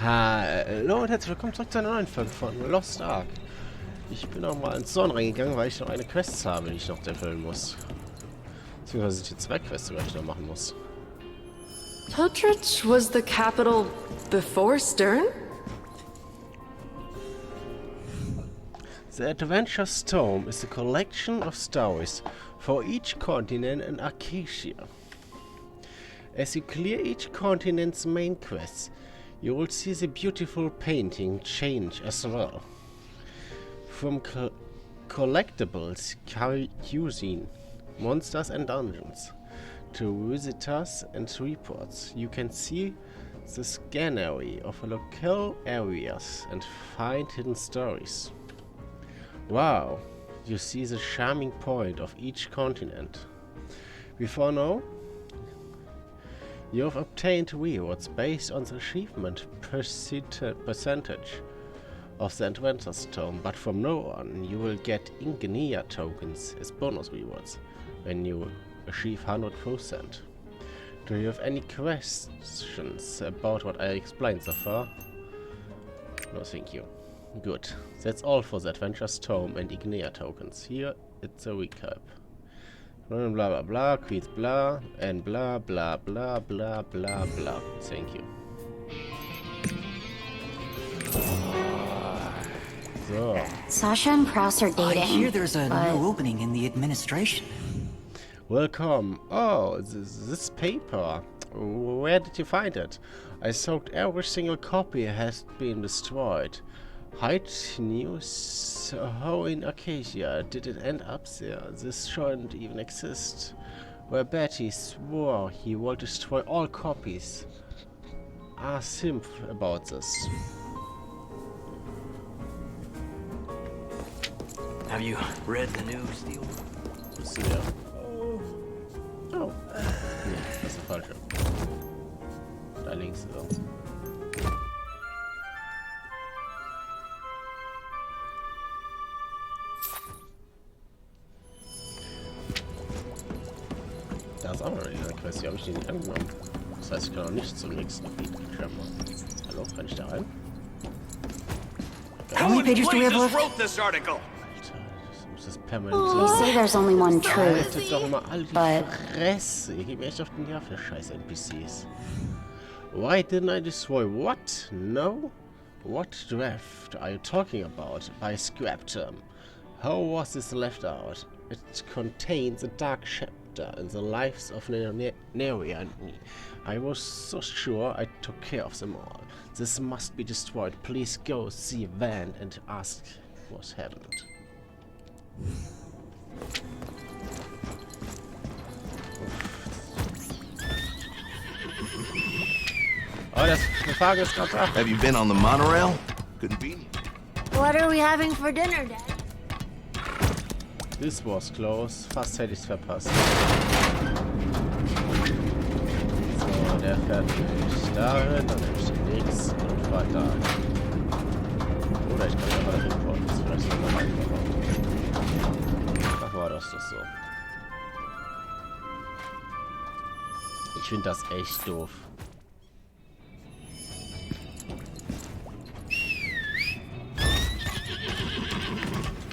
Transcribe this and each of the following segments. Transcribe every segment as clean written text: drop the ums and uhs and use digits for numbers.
Hallo und herzlich willkommen zurück zu einer neuen Folge von Lost Ark. Ich bin auch mal ins Zorn reingegangen, weil ich noch eine Quest habe, die ich noch erfüllen muss. Beziehungsweise die zwei Quests, die ich noch machen muss. Tottridge was the capital before Stern? The Adventure's Tome is a collection of stories for each continent and Acacia. As you clear each continent's main quests, you will see the beautiful painting change as well. From collectibles, cuisine, monsters and dungeons, to visitors and reports, you can see the scenery of local areas and find hidden stories. Wow, you see the charming point of each continent. Before now, you have obtained rewards based on the achievement percentage of the Adventure's Tome, but from now on you will get Ingenia tokens as bonus rewards when you achieve 100%. Do you have any questions about what I explained so far? No, thank you. Good. That's all for the Adventure's Tome and Ingenia tokens. Here it's a recap. Blah blah blah, Queen's blah, and blah blah blah blah blah blah. Thank you. So. Sasha and Pross are dating. I hear there's a new opening in the administration. Welcome. Oh, this paper. Where did you find it? I thought every single copy has been destroyed. Hide news. How in Acacia did it end up there? This shouldn't even exist. Where Betty swore he will destroy all copies. Ask him about this. Have you read the news, Steele? Ja. Oh. Nee, das ist der falsche. Da links so. Da ist auch noch eine Quest, die habe ich die nicht angenommen. Das heißt, ich kann auch nicht zum nächsten Gebiet. Hallo, kann ich da rein? How many pages do we have left? Alter, das muss das permanent You say there's only one truth, Haltet doch mal alle but die Fresse. Ihr geht mir echt auf den Nerv, der scheiß NPCs. Why didn't I destroy what? No? What draft are you talking about? I scrapped them. How was this left out? It contains a dark chapter in the lives of Neria and me. I was so sure I took care of them all. This must be destroyed. Please go see Van and ask what happened. Oh, das Fahrrad ist gerade ab. Have you been on the monorail? Convenient. what are we having for dinner, Dad? This was close. Fast hätte ich es verpasst. So, der fährt mich dahin, dann nehme ich den nächsten und fahre da. Oder ich kann ja mal hinfahren. Das ist vielleicht sogar einfacher. Ach, war das so. Ich finde das echt doof.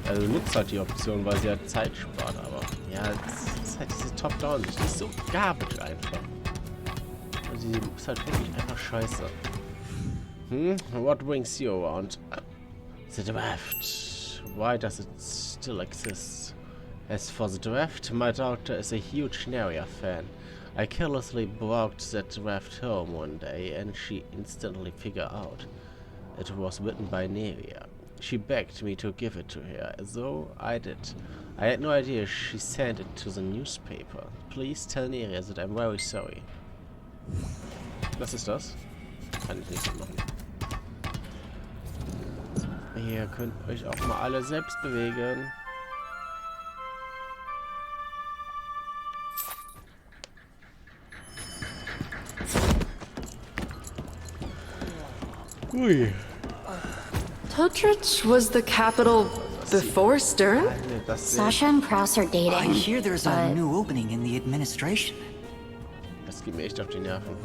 Also nutzt halt die Option, weil sie halt Zeit spart, aber ja, das ist halt diese Top-Down-Sicht, die ist so garbage einfach. Also die ist halt wirklich einfach scheiße. What brings you around? The draft. Why does it still exist? As for the draft, my daughter is a huge Neria fan. I carelessly brought that draft home one day and she instantly figured out it was written by Neria. She begged me to give it to her, so I did. I had no idea she sent it to the newspaper. Please tell Neria that I'm very sorry. Was ist das? Kann ich nicht so machen. Ihr könnt euch auch mal alle selbst bewegen. Ui. Tottridge was the capital before Stern? Sasha and Pross are dating. I hear there's a new opening in the administration. Das geht mir echt auf die Nerven.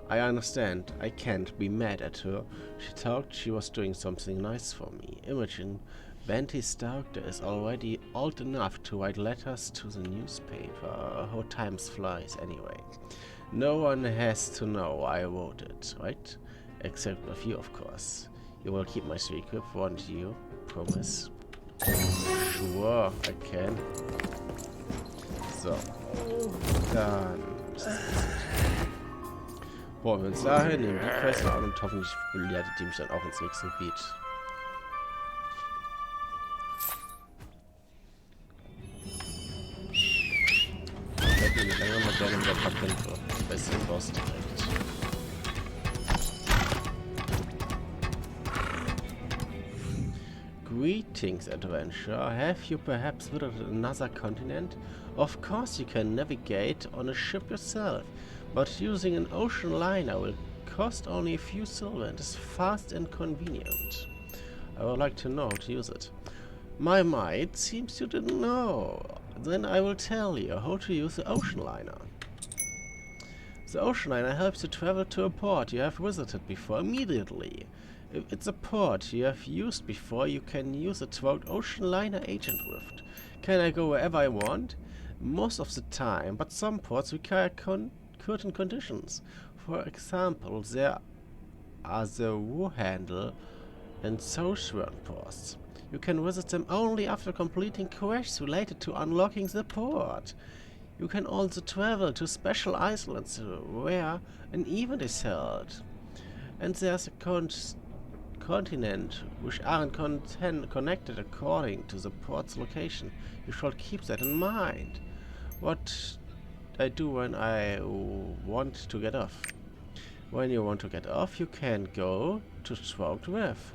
I understand. I can't be mad at her. She thought she was doing something nice for me. Imagine, Benty's doctor is already old enough to write letters to the newspaper. How times flies anyway. No one has to know I wrote it, right? Except of you, of course. You will keep my secret, won't you? Promise? Sure, I can. So. Dann. Boah, wir uns dahin, nehmen die Quest an und hoffentlich leitet die mich dann auch ins nächste Gebiet. Ich hätte nämlich länger mal gerne wieder ein paar Kämpfe. Beste Boss direkt. Greetings, adventurer. Have you perhaps visited another continent? Of course you can navigate on a ship yourself, but using an ocean liner will cost only a few silver and is fast and convenient. I would like to know how to use it. My, it seems you didn't know. Then I will tell you how to use the ocean liner. The ocean liner helps you travel to a port you have visited before immediately. If it's a port you have used before, you can use it without ocean liner agent rift. Can I go wherever I want? Most of the time, but some ports require certain conditions. For example, there are the Wuhandle and Southern ports. You can visit them only after completing quests related to unlocking the port. You can also travel to special islands where an event is held. And there's a continent which aren't connected according to the port's location. You should keep that in mind. What I do when I want to get off. When you want to get off, you can go to Stroked Reef.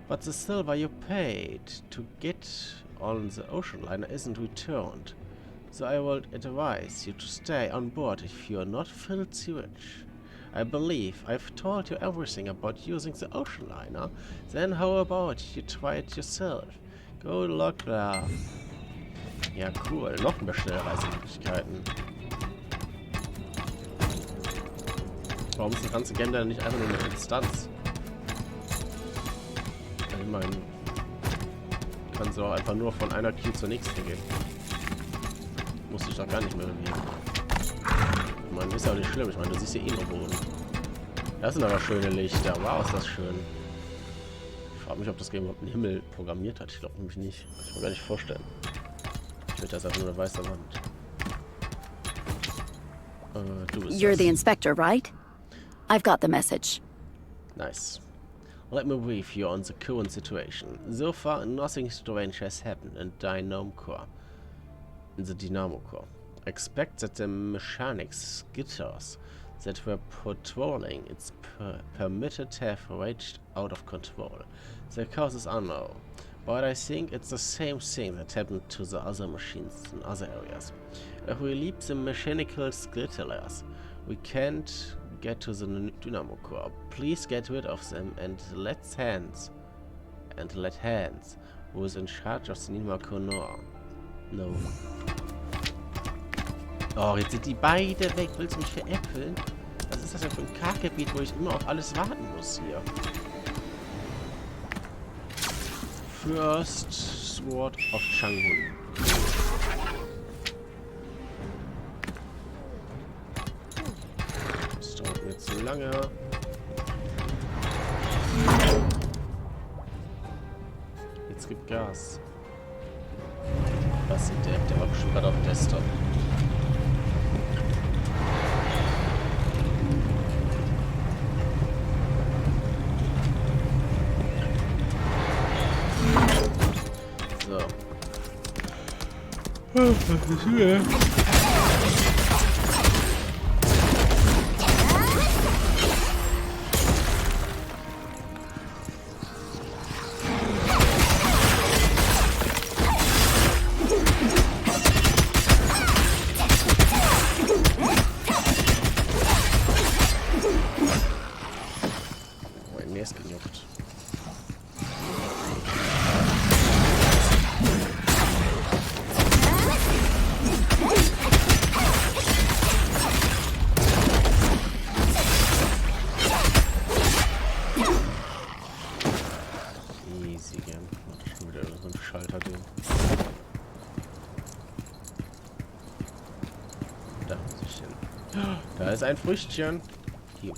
But the silver you paid to get on the ocean liner isn't returned. So I would advise you to stay on board if you're not filthy rich. I believe I've told you everything about using the ocean liner. Then how about you try it yourself? Go log da. Ja, cool. Noch mehr Schnellreisemöglichkeiten. Warum ist das ganze Game denn nicht einfach nur eine Instanz? Ich meine, kann so einfach nur von einer Queue zur nächsten gehen. Muss ich doch gar nicht mehr bewegen. Ich meine, ist ja auch nicht schlimm. Ich meine, du siehst ja eh nur Boden. Das sind aber schöne Lichter. Wow, ist das schön. Ich frage mich, ob das Game überhaupt einen Himmel programmiert hat. Ich glaube nämlich nicht. Ich kann mir gar nicht vorstellen. Ich will das einfach nur eine weiße Wand. Du bist You're das. the inspector, right? I've got the message. Nice. Let me brief you on the current situation. So far, nothing strange has happened in the Dynamo Core. Expect that the mechanics skitters that were patrolling its permitted have raged out of control. The cause is unknown, but I think it's the same thing that happened to the other machines in other areas. If we leave the mechanical skittlers, we can't get to the Dynamo Core. Please get rid of them and let Hans, who is in charge of the Dynamo Core, know. Oh, jetzt sind die beide weg. Willst du mich veräppeln? Was ist das denn für ein Kackgebiet, wo ich immer auf alles warten muss hier? First Sword of Changhun. Das dauert mir zu lange. Jetzt gibt Gas. Was sieht der war bestimmt gerade auf dem Desktop. Mein Meer ist gejuckt. Da ist ein Früchtchen. Hier.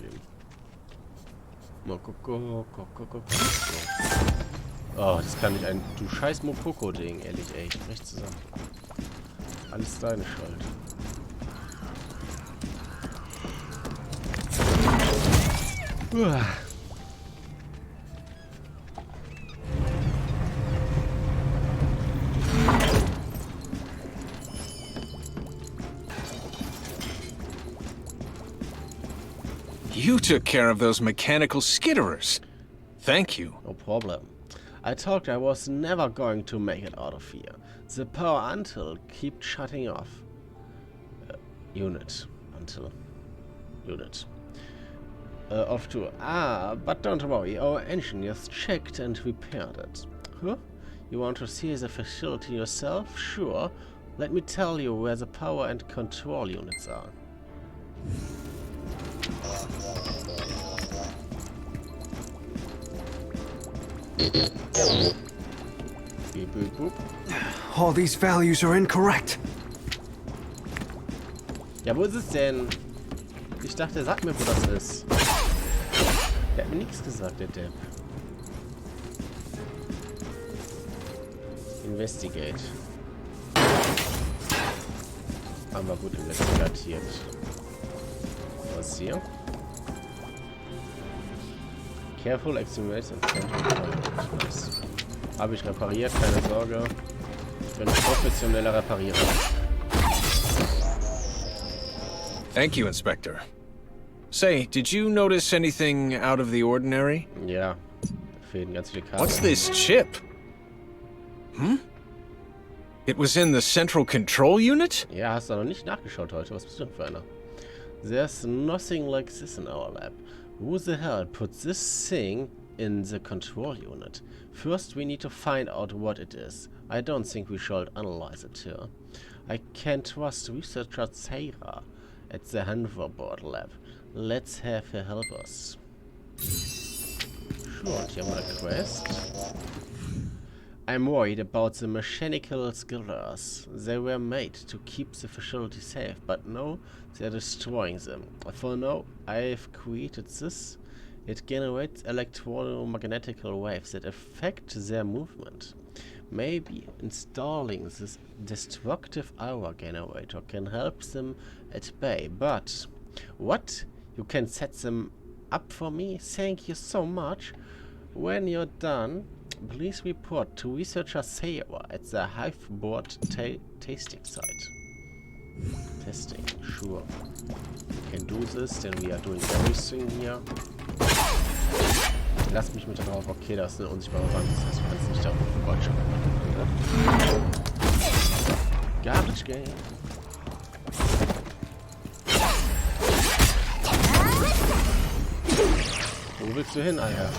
Oh, das kann nicht ein... Du scheiß Mokoko-Ding, ehrlich, ey. Ich brech zusammen. Alles deine Schuld. Uah. You took care of those mechanical skitterers. Thank you. No problem. I thought I was never going to make it out of here. The power until kept shutting off. Unit. Until. Unit. Off to... but don't worry. Our engineers checked and repaired it. Huh? You want to see the facility yourself? Sure. Let me tell you where the power and control units are. Beep, boop, boop. All these values are incorrect. Ja, wo ist es denn? Ich dachte, er sagt mir, wo das ist. Der hat mir nichts gesagt, der Depp. Investigate. Haben wir gut investigatiert. Was hier? Careful examinate and nice. Habe ich repariert, keine Sorge. Ich bin ein professioneller Reparierer. Thank you, Inspector. Say, did you notice anything out of the ordinary? Ja, da fehlen ganz viele Karten. What's this chip? It was in the central control unit? Ja, hast du noch nicht nachgeschaut heute. Was bist du denn für einer? There's nothing like this in our lab. Who the hell put this thing in the control unit? First, we need to find out what it is. I don't think we should analyze it here. I can trust researcher Sarah at the motherboard lab. Let's have her help us. Sure, und hier haben wir eine Quest. I'm worried about the mechanical skillers. They were made to keep the facility safe, but now they're destroying them. For now, I've created this. It generates electromagnetic waves that affect their movement. Maybe installing this destructive hour generator can help them at bay, but... What? You can set them up for me? Thank you so much. When you're done, please report to researcher Sarah at the Hive-Board tasting site. Testing, sure. We can do this, then we are doing everything here. Lass mich mit drauf. Okay, das ist eine unsichtbare Wand. Das heißt, du kannst nicht da vorbeischauen. Garbage Game. Wo willst du hin, Eier?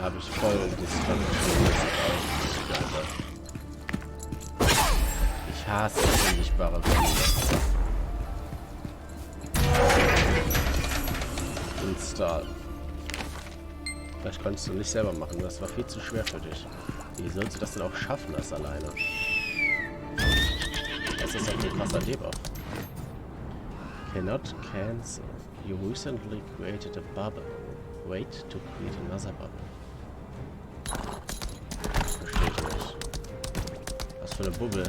Habe ich voll Ich hasse unsichtbare Wände. Install. Vielleicht konntest du nicht selber machen, das war viel zu schwer für dich. Wie sollst du das denn auch schaffen, das alleine? Das ist echt ein krasser Debuff. Cannot cancel. You recently created a bubble. Wait to create another bubble. Verstehe ich nicht. Was für eine Bubble?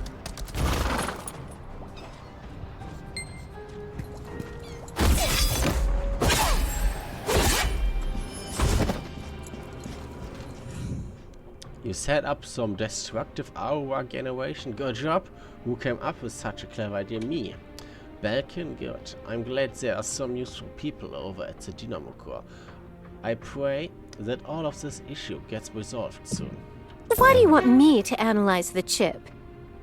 You set up some destructive aura generation. Good job. Who came up with such a clever idea? Me. Balkan, good. I'm glad there are some useful people over at the Dynamo Core. I pray that all of this issue gets resolved soon. Why do you want me to analyze the chip?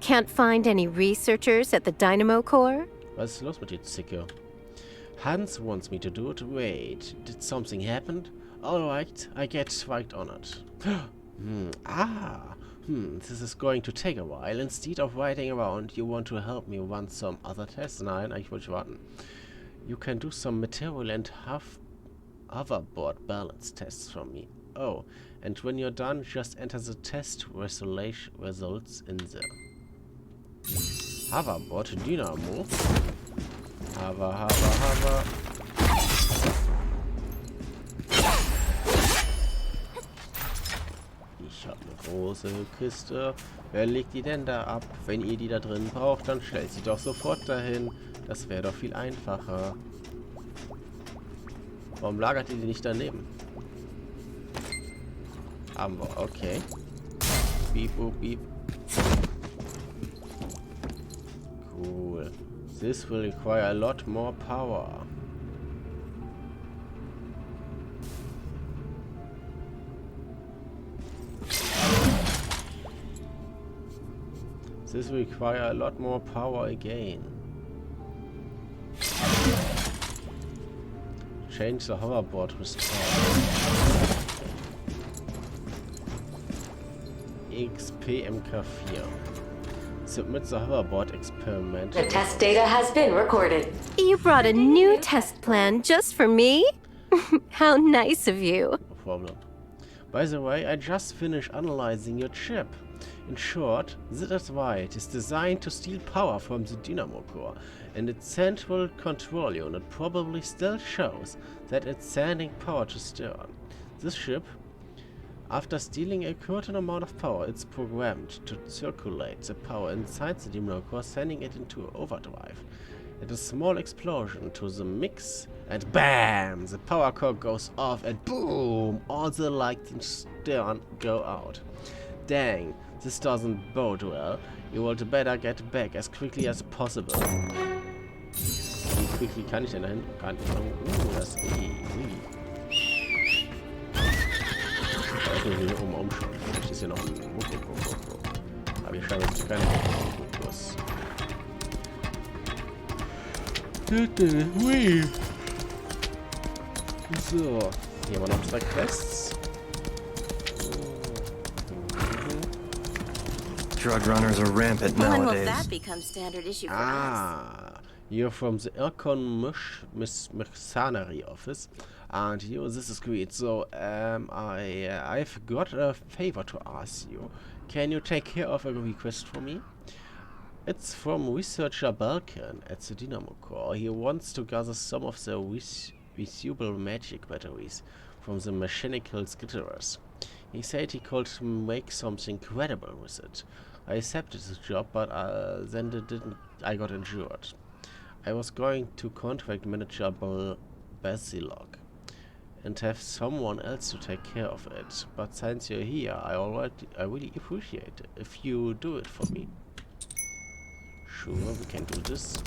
Can't find any researchers at the Dynamo Core? Was ist los mit dir, Zicke? Hans wants me to do it. Wait, did something happen? Alright, I get right on it. This is going to take a while. Instead of waiting around, you want to help me run some other tests? Nein, eigentlich wollte ich warten. You can do some material and hoverboard balance tests for me. Oh, and when you're done, just enter the test results in there. Hoverboard Dynamo. Hover. Ich habe eine große Kiste. Wer legt die denn da ab? Wenn ihr die da drin braucht, dann stellt sie doch sofort dahin. Das wäre doch viel einfacher. Warum lagert ihr die nicht daneben? Haben wir, okay. Beep, beep. Cool. This will require a lot more power. This will require a lot more power again. Change the hoverboard restore. XPMK4. Submit the hoverboard experiment. The test data has been recorded. You brought a new test plan just for me? How nice of you. No problem. By the way, I just finished analyzing your chip. In short, the device is designed to steal power from the dynamo core, and its central control unit probably still shows that it's sending power to Stern. This chip, after stealing a certain amount of power, it's programmed to circulate the power inside the dynamo core, sending it into overdrive. At a small explosion to the mix, and BAM! The power core goes off, and boom! All the lights in Stern go out. Dang, this doesn't bode well. You would better get back as quickly as possible. Wie quickly kann ich denn dahin? Kann ich das Da ist nur hier oben umschauen. Vielleicht ist hier noch ein Aber hier scheint jetzt keine Fokus. So, hier haben wir noch 2 Quests. Drug runners are rampant When will nowadays. that become standard issue for us? You're from the Mercenary office, and this is great. So, I've got a favor to ask you. Can you take care of a request for me? It's from researcher Balkan at the Dynamo Core. He wants to gather some of the visible magic batteries from the mechanical skitterers. He said he could make something incredible with it. I accepted the job, but then I got injured. I was going to contract manager Basilog and have someone else to take care of it. But since you're here, I really appreciate it if you do it for me. Sure, we can do this.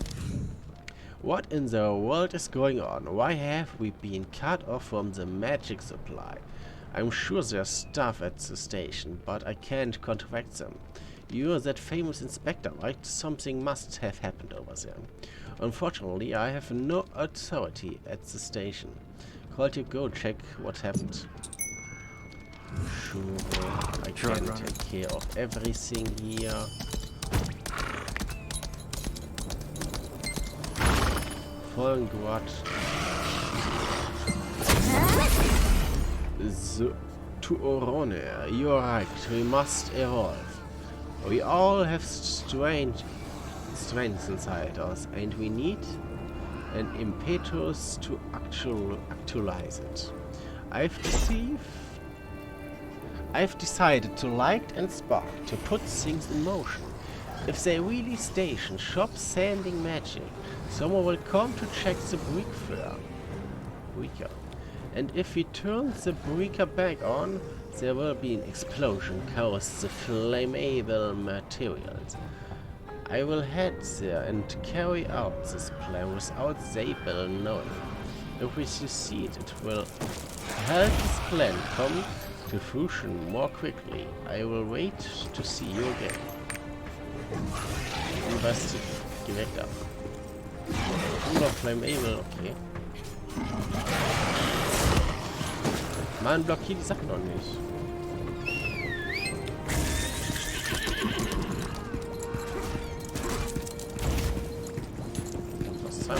What in the world is going on? Why have we been cut off from the magic supply? I'm sure there's stuff at the station, but I can't contract them. You're that famous inspector, right? Something must have happened over there. Unfortunately, I have no authority at the station. Called you go check what happened. Sure, I can take care of everything here. Following what? To Orone, you're right, we must evolve. We all have strengths inside us, and we need an impetus to actualize it. I've decided to light and spark, to put things in motion. If they really station shop sanding magic, someone will come to check the breaker. And if we turn the breaker back on, there will be an explosion caused the flammable materials. I will head there and carry out this plan without Zabel knowing. If we succeed, it will help this plan come to fruition more quickly. I will wait to see you again. Geh weg da. Oder Flammable, okay. Man blockiert die Sachen noch nicht. Was ist das?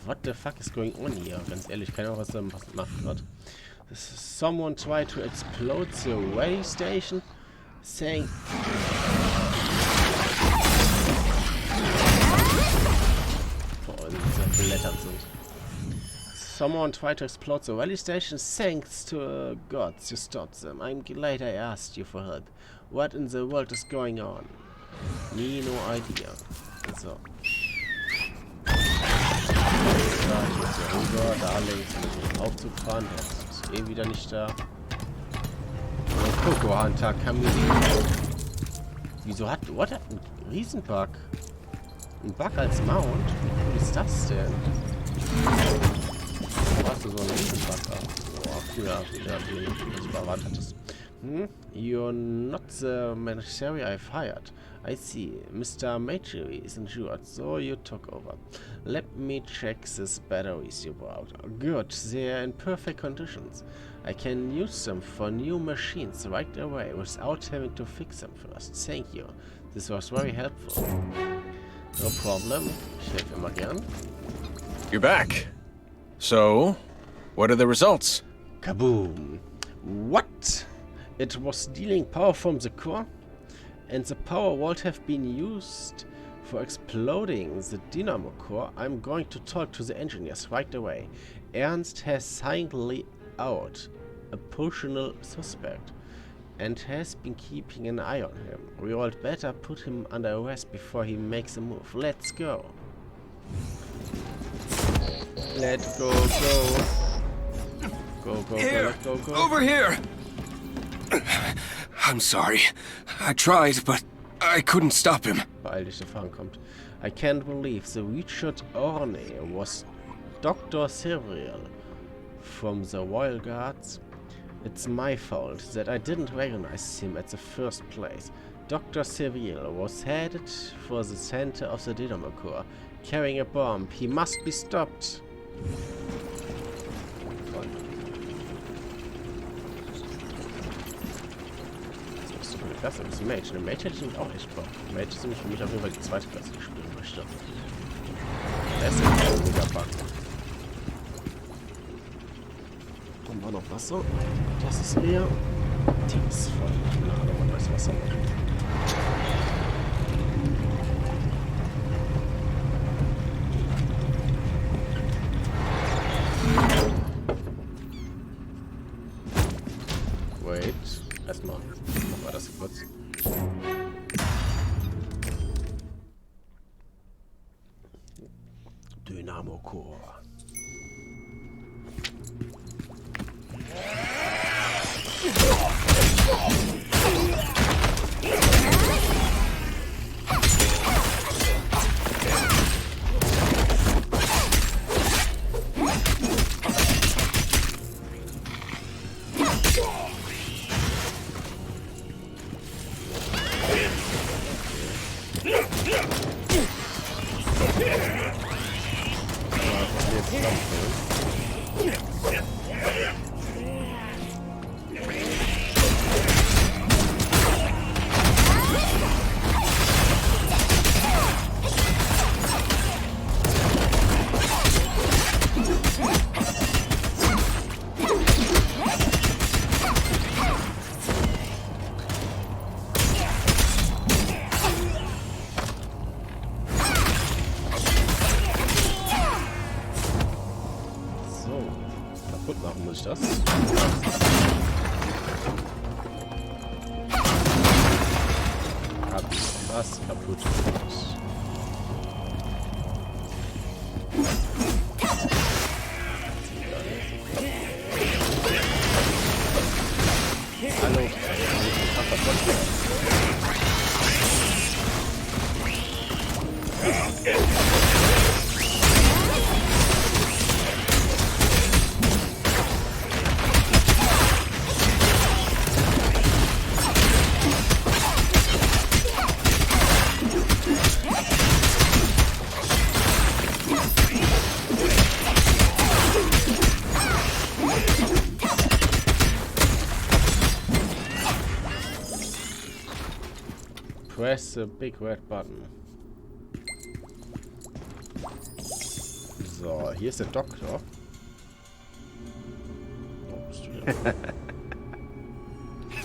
What the fuck is going on here? Ganz ehrlich, keine Ahnung, was da gemacht wird. Someone tried to explode the way station, saying... Boah, diese Blätter sind. Someone tried to explode the rally station. Thanks to gods you stopped them. I'm glad I asked you for help. What in the world is going on? Me, no idea. So. Da, ich muss hier rüber, da links mit dem Aufzug fahren. Jetzt ist eh wieder nicht da. Oh, Coco Hunter kam mir. Wieso hat. What? Ein Riesenbug. Ein Bug als Mount? Wie cool ist das denn? Hast du so einen Riesenbug ab? Boah, früher wieder was du erwartet hattest. You're not the mercenary I've hired. I see. Mr. Machinery isn't sure, so you took over. Let me check these batteries you brought. Good, they're in perfect conditions. I can use them for new machines right away without having to fix them first. Thank you. This was very helpful. No problem. Ich helfe immer gern. You're back. So, what are the results? Kaboom! What? It was stealing power from the core, and the power would have been used for exploding the dynamo core. I'm going to talk to the engineers right away. Ernst has singled out a potential suspect and has been keeping an eye on him. We all better put him under arrest before he makes a move. Let's go. Let's go, go. Go, go, Here! go, go, go. Over here! I'm sorry. I tried, but I couldn't stop him. Beeil dich, der Fahrer kommt. I can't believe the Richard Orney was Dr. Seville from the Royal Guards. It's my fault that I didn't recognize him at the first place. Dr. Seville was headed for the center of the dynamo core, carrying a bomb. He must be stopped. Das ist eine Klasse, das ist ein Mage. Eine Mage hätte ich nämlich auch echt Bock. Mage ist nämlich für mich auf jeden Fall die zweite Klasse, die ich spielen möchte. Das ist ein mega Bug. Dann war noch Wasser. Das ist leer. Die ist voll. Keine Ahnung, man weiß Wasser. Wait. Erstmal machen wir das kurz. Dynamo Core. Das. Hab ich was kaputt gemacht. Hallo. Press the big red button. So, hier ist der Doktor. Oh, bist du denn?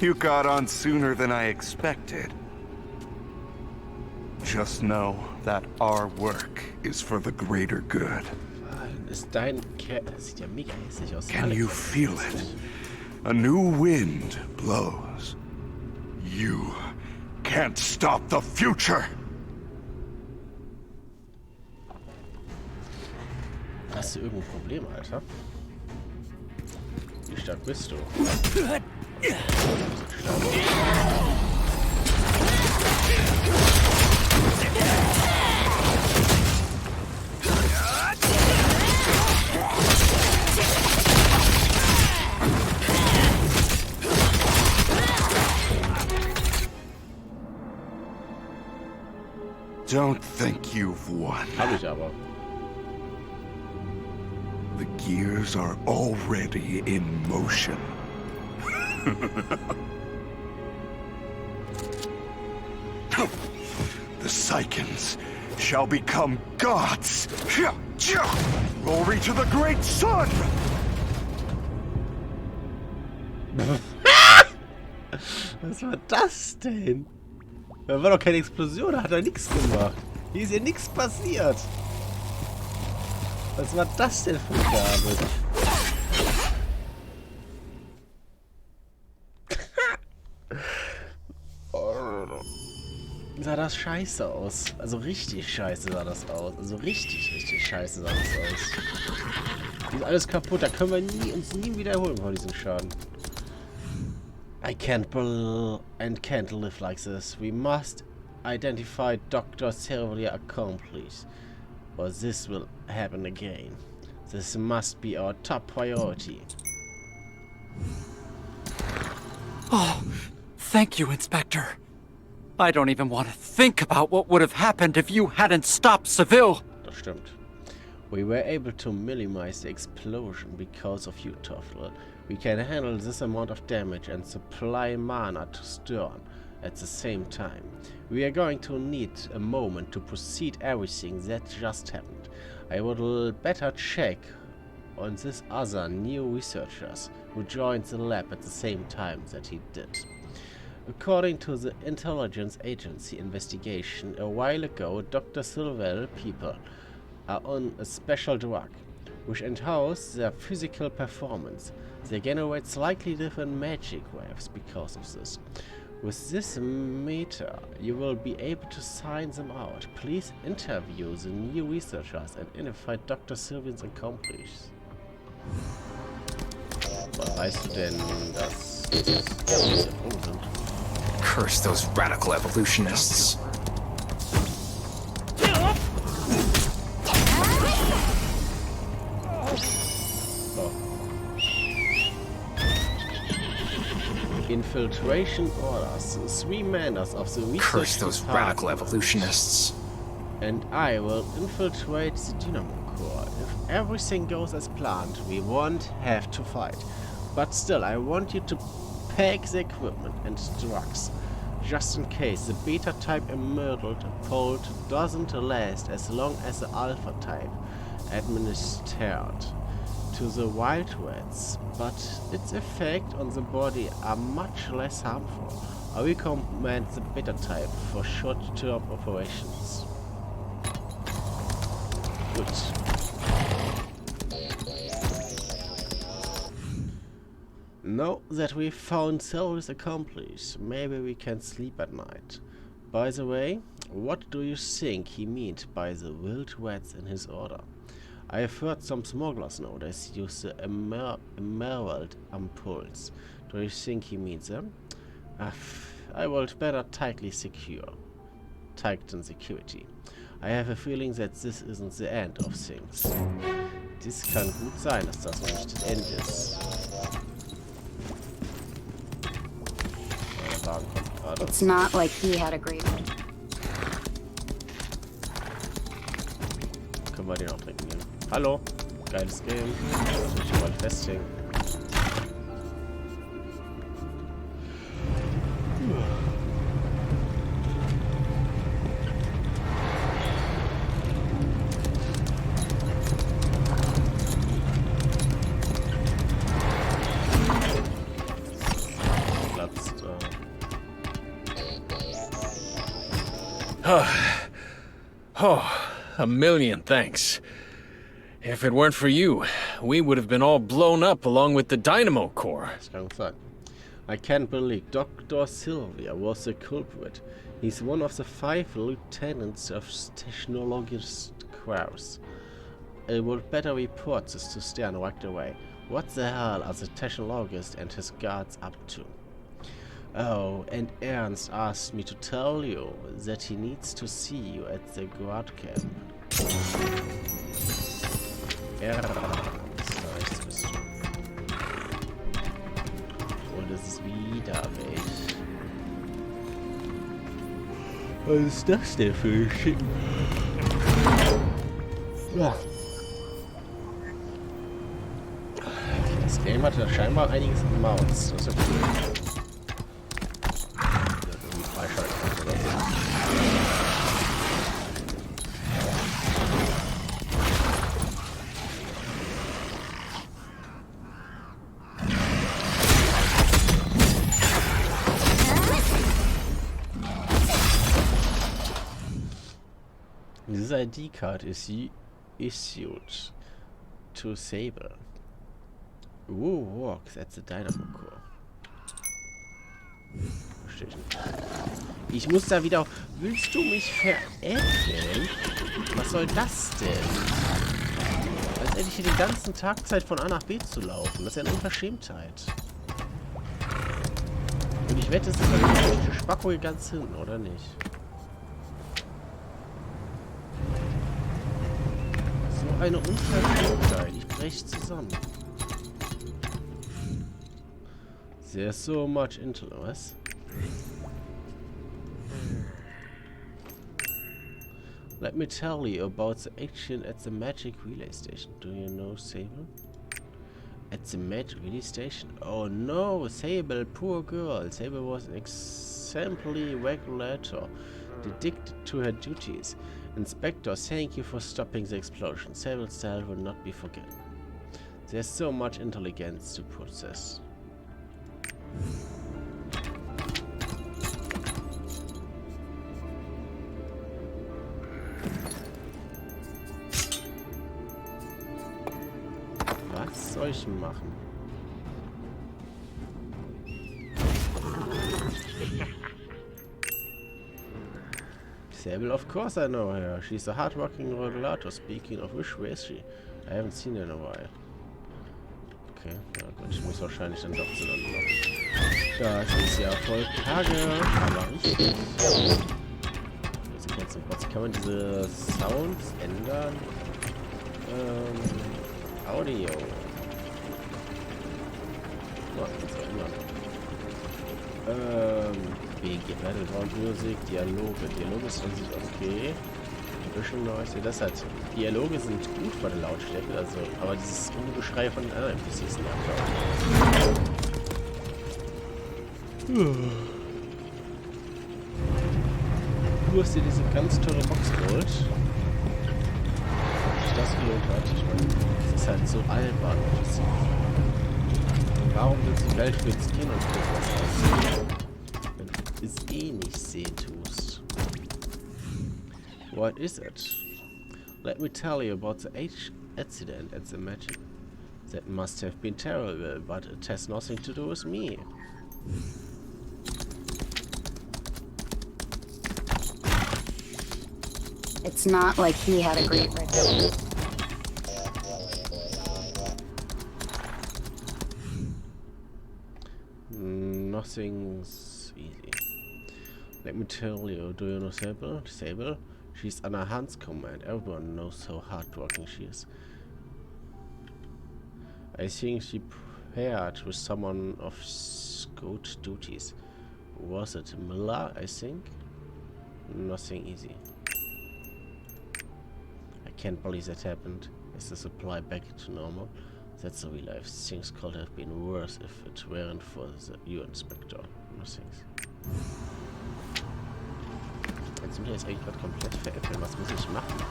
You got on sooner than I expected. Just know that our work is for the greater good. Ist dein das sieht ja mega hässlich aus. Can you feel it? A new wind blows. You can't stop the future. Hast du irgendein Problem, Alter? Wie stark bist du? Don't think you've won. Hab ich aber. The gears are already in motion. The Psychons shall become gods. Glory to the great sun! Was war das denn? Da war doch keine Explosion, da hat er nichts gemacht. Hier ist ja nichts passiert. Was war das denn für ein Gabe? Sah das scheiße aus. Also richtig scheiße sah das aus. Also richtig scheiße sah das aus. Hier ist alles kaputt, da können wir uns nie wiederholen von diesem Schaden. I can't live like this. We must identify Dr. Seville accomplice, or this will happen again. This must be our top priority. Oh, thank you, Inspector. I don't even want to think about what would have happened if you hadn't stopped Seville. Das stimmt. We were able to minimize the explosion because of you, Tofftel. We can handle this amount of damage and supply mana to Stern at the same time. We are going to need a moment to proceed everything that just happened. I would better check on these other new researchers who joined the lab at the same time that he did. According to the intelligence agency investigation a while ago, Dr. Seville people are on a special drug which enhances their physical performance. They generate slightly different magic waves because of this. With this meter, you will be able to sign them out. Please interview the new researchers and identify Dr. Sylvian's accomplice. Was weißt du denn, dass das sind? Curse those radical evolutionists. Infiltration orders. 3 members of the research Curse those radical evolutionists. And I will infiltrate the dynamo core. If everything goes as planned, we won't have to fight. But still, I want you to pack the equipment and drugs, just in case the beta type emerald bolt doesn't last as long as the alpha type administered to the wild rats, but its effect on the body are much less harmful. I recommend the beta type for short-term operations. Good. Now that we've found Seville's accomplice, maybe we can sleep at night. By the way, what do you think he meant by the wild rats in his order? I have heard some smugglers nowadays use the emerald ampoules. Do you think he means them? I would better tighten security. I have a feeling that this isn't the end of things. Dies kann gut sein, dass das noch nicht das Ende ist. Der Wagen kommt gerade. It's not like he had a great one. Können wir den auch trinken gehen? Hallo, geiles Game. Das muss ich mal festhängen. Oh, a million thanks. If it weren't for you, we would have been all blown up along with the dynamo core. Das kann gut sein. I can't believe Dr. Sylvia was the culprit. He's one of the 5 lieutenants of Technologist Kraus. I would better report this to Stern right away. What the hell are the Technologist and his guards up to? Oh, and Ernst asked me to tell you that he needs to see you at the guard camp. Ernst, nichts bist du. Und es ist wieder weg. Was ist das denn für ein Schick? Ja. Das Game hatte scheinbar einiges im Maus. Das ist ja cool. Irgendwie freischalten oder so. This ID card is issued to Seville. Ooh, works at the Dynamo Core. Steht nicht. Ich muss da wieder... Willst du mich veräppeln? Was soll das denn? Als hätte ich hier den ganzen Tag Zeit von A nach B zu laufen. Das ist ja eine Unverschämtheit. Und ich wette, es ist eine Spacko hier ganz hin, oder nicht? So eine Unverschämtheit. Ich brech zusammen. There's so much into us. Let me tell you about the action at the magic relay station. Do you know Sable? At the magic relay station? Oh no, Sable, poor girl. Sable was an exemplary regulator, dedicated to her duties. Inspector, thank you for stopping the explosion. Sable's style will not be forgotten. There's so much intelligence to process. Was soll ich machen? Sable, of course I know her. She's a hard-working regulator. Speaking of which, where is she? I haven't seen her in a while. Okay, na gut, ich muss wahrscheinlich dann doch zu Landen laufen. Das ist ja voll Kacke, aber richtig. Kann man diese Sounds ändern? Audio. Oh, das war ändern. BG, Battleground Music, Dialoge. Dialoge ist an sich okay. Ein bisschen Noise. Das hat. Dialoge sind gut von der Lautstärke, also, aber dieses Rumgeschrei von den anderen PCs nervt. Du hast dir diese ganz tolle Box geholt. Sich das gelohnt hat. Ich meine, das ist halt so albern. Und warum willst du Geld für Skin und für was ausgeben? Wenn du es eh nicht sehen tust. What is it? Let me tell you about the accident at the magic. That must have been terrible, but it has nothing to do with me. It's not like he had a great record. Nothing's easy. Let me tell you, do you know Sable? Sable? She's under Hans' command. Everyone knows how hardworking she is. I think she paired with someone of Scout duties. Was it Miller, I think? Nothing easy. I can't believe that happened. Is the supply back to normal? That's the real life. Things could have been worse if it weren't for you, Inspector. Nothing. Jetzt sind wir jetzt eigentlich gerade komplett veräppeln. Was muss ich machen?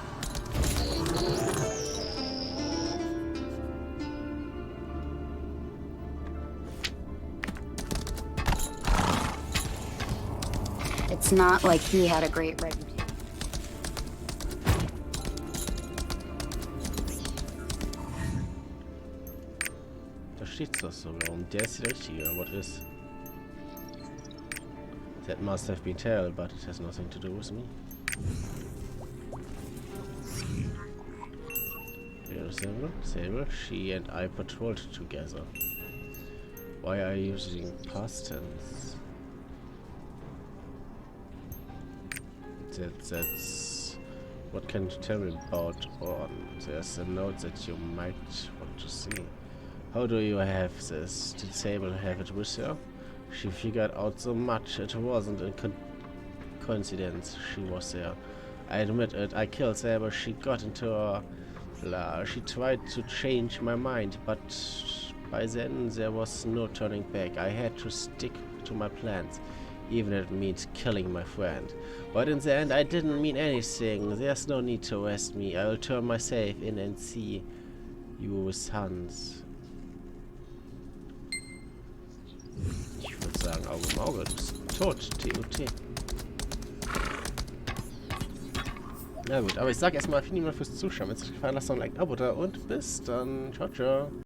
It's not like he had a great reputation. steht's doch so. Warum? Der ist der richtige. What is? That must have been tell, but it has nothing to do with me. Here's Seville. She and I patrolled together. Why are you using past tense? That's... What can you tell me about on? There's a note that you might want to see. How do you have this? Did Sable have it with her? She figured out so much. It wasn't a coincidence. She was there. I admit it. I killed Sable. She got into a... She tried to change my mind, but by then there was no turning back. I had to stick to my plans, even if it means killing my friend. But in the end, I didn't mean anything. There's no need to arrest me. I will turn myself in and see you with Hans. Ich würde sagen, Auge um Auge, du bist tot, TOT. Na gut, aber ich sag erstmal vielen Dank fürs Zuschauen. Wenn es euch gefallen hat, lasst doch ein Like, ein Abo da und bis dann. Ciao, ciao.